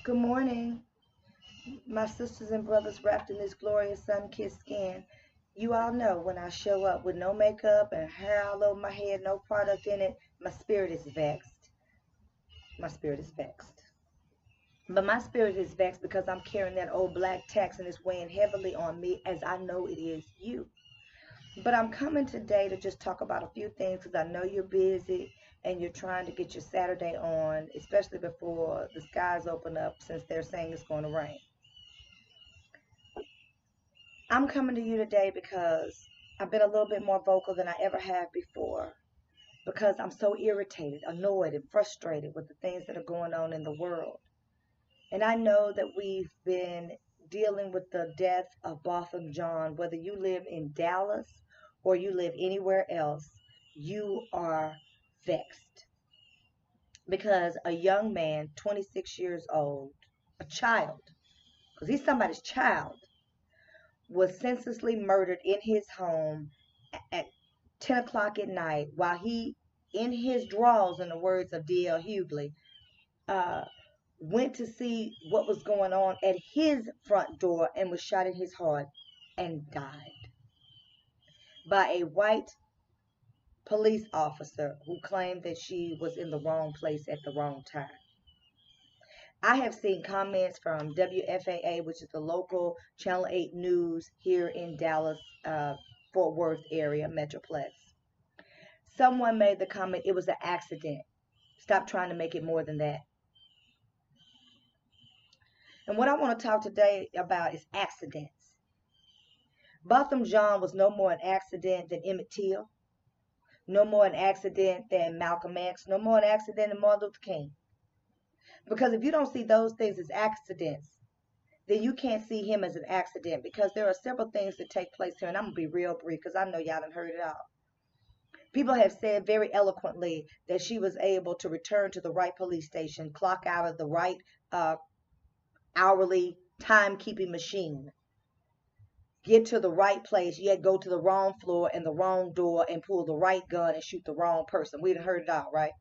Good morning, my sisters and brothers wrapped in this glorious sun-kissed skin. You all know when I show up with no makeup and hair all over my head, no product in it, my spirit is vexed. My spirit is vexed. But my spirit is vexed because I'm carrying that old black tax and it's weighing heavily on me as I know it is you. But I'm coming today to just talk about a few things because I know you're busy and you're trying to get your Saturday on, especially before the skies open up since they're saying it's going to rain. I'm coming to you today because I've been a little bit more vocal than I ever have before because I'm so irritated, annoyed, and frustrated with the things that are going on in the world. And I know that we've been dealing with the death of Botham Jean, whether you live in Dallas or you live anywhere else, you are vexed because a young man, 26 years old, a child, because he's somebody's child, was senselessly murdered in his home at 10 o'clock at night while he, in his drawers, in the words of D.L. Hughley, uh, went to see what was going on at his front door and was shot in his heart and died by a white police officer who claimed that she was in the wrong place at the wrong time. I have seen comments from WFAA, which is the local Channel 8 news here in Dallas, Fort Worth area, Metroplex. Someone made the comment, it was an accident. Stop trying to make it more than that. And what I want to talk today about is accidents. Botham Jean was no more an accident than Emmett Till, no more an accident than Malcolm X, no more an accident than Martin Luther King. Because if you don't see those things as accidents, then you can't see him as an accident because there are several things that take place here. And I'm going to be real brief because I know y'all done heard it all. People have said very eloquently that she was able to return to the right police station, clock out of the right hourly timekeeping machine, get to the right place, yet go to the wrong floor and the wrong door and pull the right gun and shoot the wrong person. We'd heard it all, right?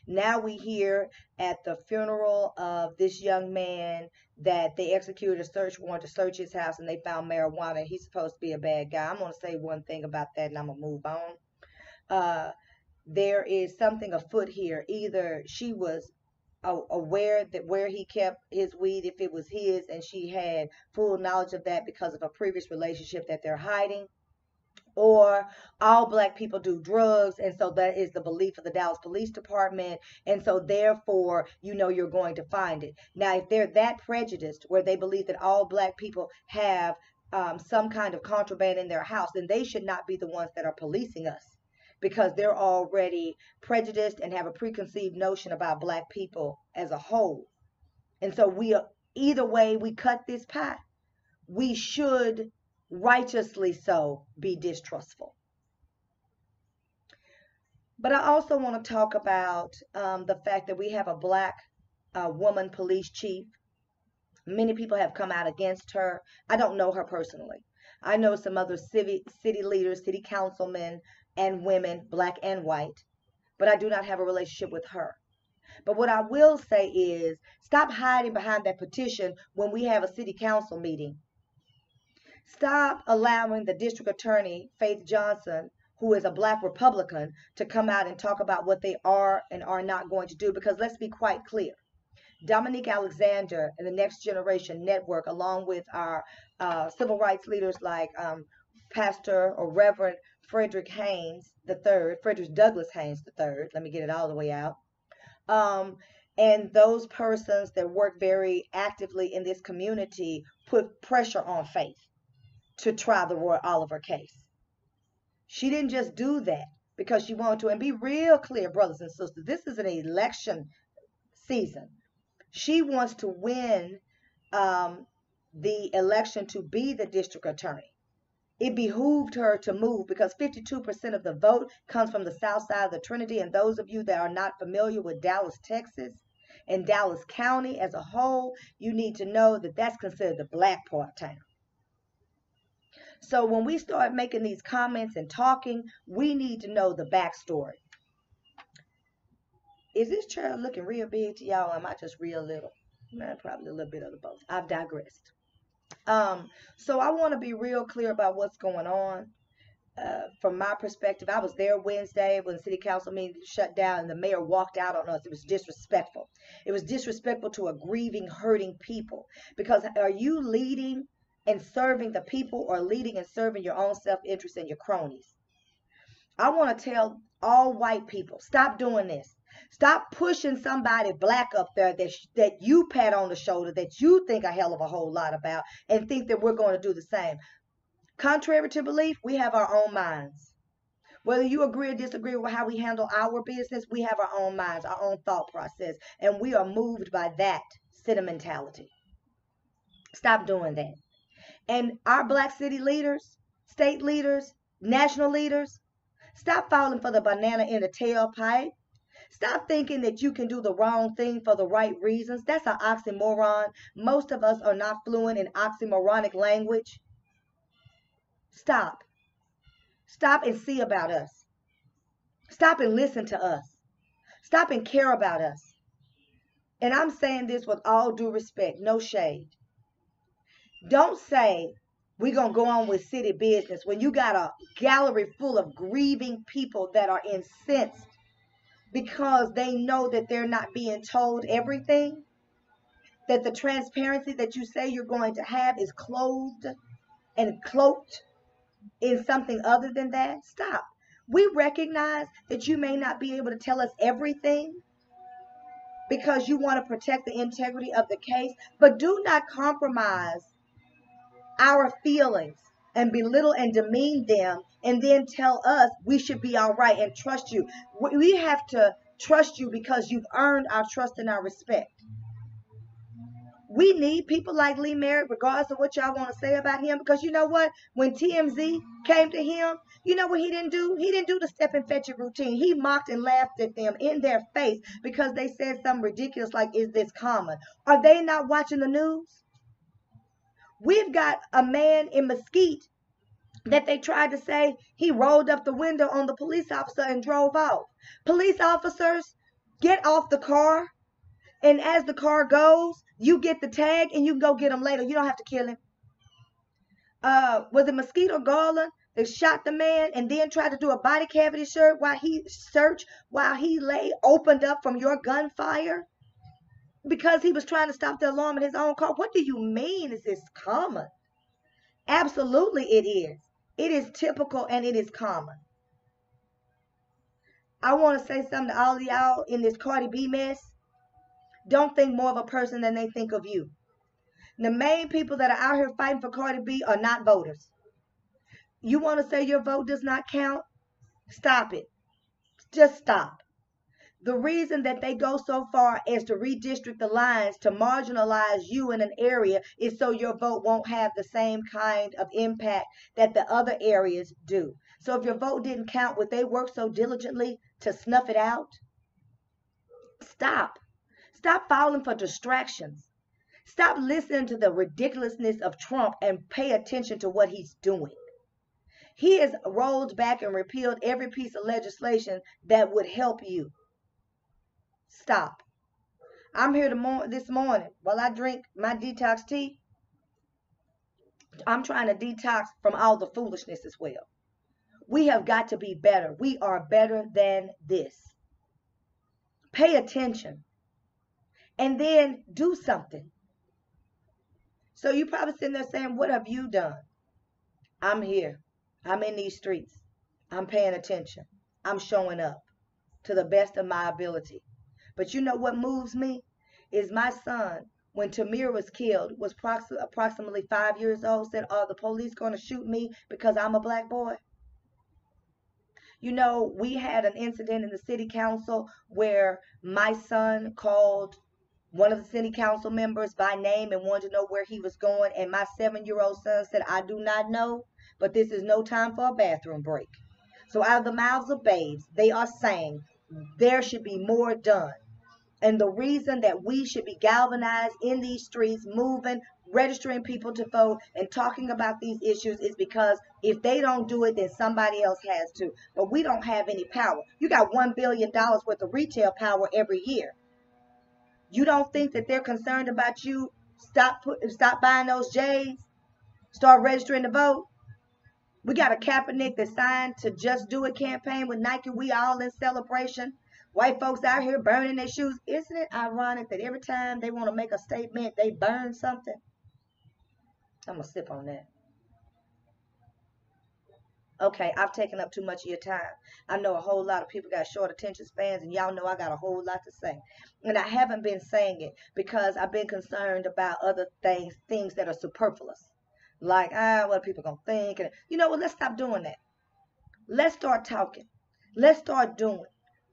Now we hear at the funeral of this young man that they executed a search warrant to search his house and they found marijuana. He's supposed to be a bad guy. I'm going to say one thing about that and I'm going to move on. There is something afoot here. Either she was aware that where he kept his weed, if it was his, and she had full knowledge of that because of a previous relationship that they're hiding, or all black people do drugs, and so that is the belief of the Dallas Police Department, and so therefore you're going to find it. Now if they're that prejudiced where they believe that all black people have some kind of contraband in their house, then they should not be the ones that are policing us because they're already prejudiced and have a preconceived notion about black people as a whole. And so either way we cut this pie, we should righteously so be distrustful. But I also want to talk about the fact that we have a black woman police chief. Many people have come out against her. I don't know her personally. I know some other city leaders, city councilmen, and women, black and white, but I do not have a relationship with her. But what I will say is stop hiding behind that petition when we have a city council meeting. Stop allowing the district attorney, Faith Johnson, who is a black Republican, to come out and talk about what they are and are not going to do. Because let's be quite clear. Dominique Alexander and the Next Generation Network, along with our civil rights leaders like Pastor or Reverend Frederick Haynes III, Frederick Douglass Haynes III, let me get it all the way out, and those persons that work very actively in this community put pressure on Faith to try the Roy Oliver case. She didn't just do that because she wanted to. And be real clear, brothers and sisters, this is an election season. She wants to win the election to be the district attorney. It behooved her to move because 52% of the vote comes from the south side of the Trinity. And those of you that are not familiar with Dallas, Texas, and Dallas County as a whole, you need to know that that's considered the black part of town. So when we start making these comments and talking, we need to know the backstory. Is this chair looking real big to y'all, or am I just real little? Probably a little bit of the both. I've digressed. So I want to be real clear about what's going on. From my perspective, I was there Wednesday when the city council meeting shut down and the mayor walked out on us. It was disrespectful. It was disrespectful to a grieving, hurting people. Because are you leading and serving the people, or leading and serving your own self-interest and your cronies? I want to tell all white people, stop doing this. Stop pushing somebody black up there that you pat on the shoulder, that you think a hell of a whole lot about, and think that we're going to do the same. Contrary to belief, we have our own minds. Whether you agree or disagree with how we handle our business, we have our own minds, our own thought process, and we are moved by that sentimentality. Stop doing that. And our black city leaders, state leaders, national leaders, stop falling for the banana in the tailpipe. Stop thinking that you can do the wrong thing for the right reasons. That's an oxymoron. Most of us are not fluent in oxymoronic language. Stop. Stop and see about us. Stop and listen to us. Stop and care about us. And I'm saying this with all due respect, no shade. Don't say we're going to go on with city business when you got a gallery full of grieving people that are incensed because they know that they're not being told everything, that the transparency that you say you're going to have is clothed and cloaked in something other than that. Stop. We recognize that you may not be able to tell us everything because you want to protect the integrity of the case, but do not compromise our feelings and belittle and demean them and then tell us we should be all right and trust you. We have to trust you because you've earned our trust and our respect. We need people like Lee Merritt, regardless of what y'all want to say about him, because you know what? When TMZ came to him, you know what he didn't do? He didn't do the step and fetch it routine. He mocked and laughed at them in their face because they said something ridiculous like, is this common? Are they not watching the news? We've got a man in Mesquite that they tried to say he rolled up the window on the police officer and drove off. Police officers, get off the car. And as the car goes, you get the tag and you can go get him later. You don't have to kill him. Was it Mosquito Garland that shot the man and then tried to do a body cavity search while he lay opened up from your gunfire? Because he was trying to stop the alarm in his own car. What do you mean is this common? Absolutely it is. It is typical and it is common. I want to say something to all of y'all in this Cardi B mess. Don't think more of a person than they think of you. The main people that are out here fighting for Cardi B are not voters. You want to say your vote does not count? Stop it. Just stop. The reason that they go so far as to redistrict the lines to marginalize you in an area is so your vote won't have the same kind of impact that the other areas do. So if your vote didn't count, would they work so diligently to snuff it out? Stop. Stop falling for distractions. Stop listening to the ridiculousness of Trump and pay attention to what he's doing. He has rolled back and repealed every piece of legislation that would help you. Stop. I'm here this morning while I drink my detox tea. I'm trying to detox from all the foolishness as well. We have got to be better. We are better than this. Pay attention. And then do something. So you're probably sitting there saying, what have you done? I'm here. I'm in these streets. I'm paying attention. I'm showing up to the best of my ability. But you know what moves me? Is my son, when Tamir was killed, was approximately 5 years old, said, are the police going to shoot me because I'm a black boy? You know, we had an incident in the city council where my son called one of the city council members by name and wanted to know where he was going. And my 7-year-old son said, I do not know, but this is no time for a bathroom break. So out of the mouths of babes, they are saying there should be more done. And the reason that we should be galvanized in these streets, moving, registering people to vote, and talking about these issues is because if they don't do it, then somebody else has to. But we don't have any power. You got $1 billion worth of retail power every year. You don't think that they're concerned about you? Stop buying those J's. Start registering to vote. We got a Kaepernick that signed to Just Do It campaign with Nike. We all in celebration. White folks out here burning their shoes. Isn't it ironic that every time they want to make a statement, they burn something? I'm going to sip on that. Okay, I've taken up too much of your time. I know a whole lot of people got short attention spans, and y'all know I got a whole lot to say. And I haven't been saying it because I've been concerned about other things that are superfluous. Like, what are people going to think? And you know what? Let's stop doing that. Let's start talking. Let's start doing.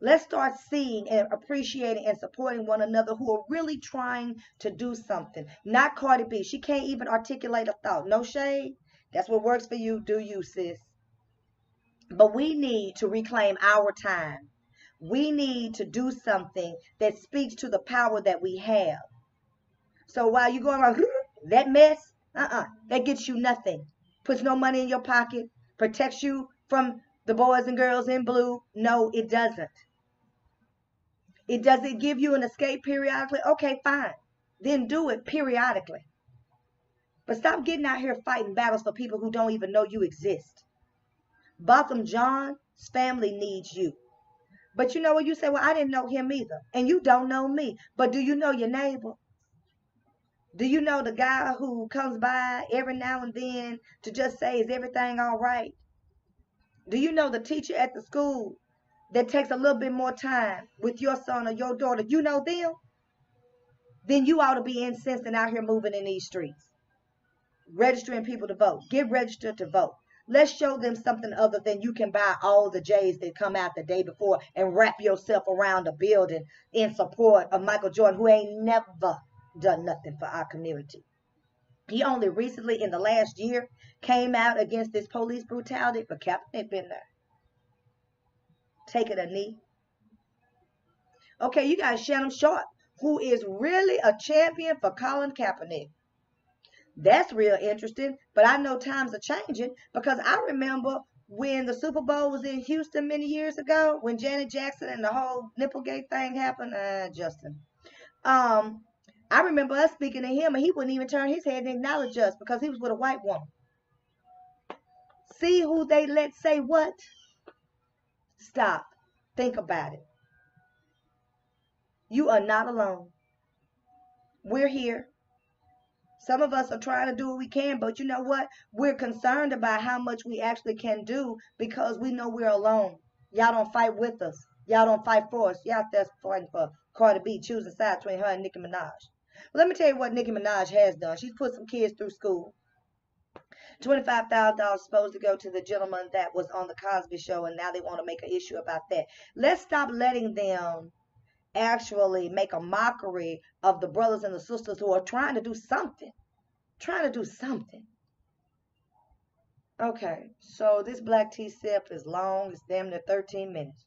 Let's start seeing and appreciating and supporting one another who are really trying to do something. Not Cardi B. She can't even articulate a thought. No shade. That's what works for you. Do you, sis? But we need to reclaim our time. We need to do something that speaks to the power that we have. So while you're going around that mess, that gets you nothing. Puts no money in your pocket, protects you from the boys and girls in blue. No, it doesn't. It doesn't give you an escape periodically. Okay, fine. Then do it periodically. But stop getting out here fighting battles for people who don't even know you exist. Botham Jean's family needs you. But you know what? You say, well, I didn't know him either. And you don't know me. But do you know your neighbor? Do you know the guy who comes by every now and then to just say, is everything all right? Do you know the teacher at the school that takes a little bit more time with your son or your daughter? You know them? Then you ought to be incensed and out here moving in these streets. Registering people to vote. Get registered to vote. Let's show them something other than you can buy all the J's that come out the day before and wrap yourself around a building in support of Michael Jordan, who ain't never done nothing for our community. He only recently, in the last year, came out against this police brutality, but Kaepernick been there. Taking a knee. Okay, you got Shannon Sharp, who is really a champion for Colin Kaepernick. That's real interesting, but I know times are changing because I remember when the Super Bowl was in Houston many years ago, when Janet Jackson and the whole Nipplegate thing happened. Justin. I remember us speaking to him, and he wouldn't even turn his head and acknowledge us because he was with a white woman. See who they let say what? Stop. Think about it. You are not alone. We're here. Some of us are trying to do what we can, but you know what? We're concerned about how much we actually can do because we know we're alone. Y'all don't fight with us. Y'all don't fight for us. Y'all out there fighting for Cardi B, choosing sides between her and Nicki Minaj. Well, let me tell you what Nicki Minaj has done. She's put some kids through school. $25,000 supposed to go to the gentleman that was on the Cosby Show, and now they want to make an issue about that. Let's stop letting them actually make a mockery of the brothers and the sisters who are trying to do something. Okay, so this black tea sip is long. It's damn near 13 minutes.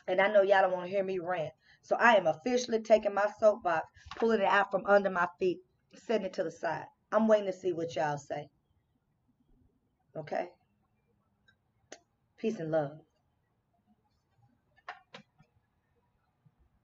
And I know y'all don't want to hear me rant. So I am officially taking my soapbox, pulling it out from under my feet, setting it to the side. I'm waiting to see what y'all say. Okay? Peace and love.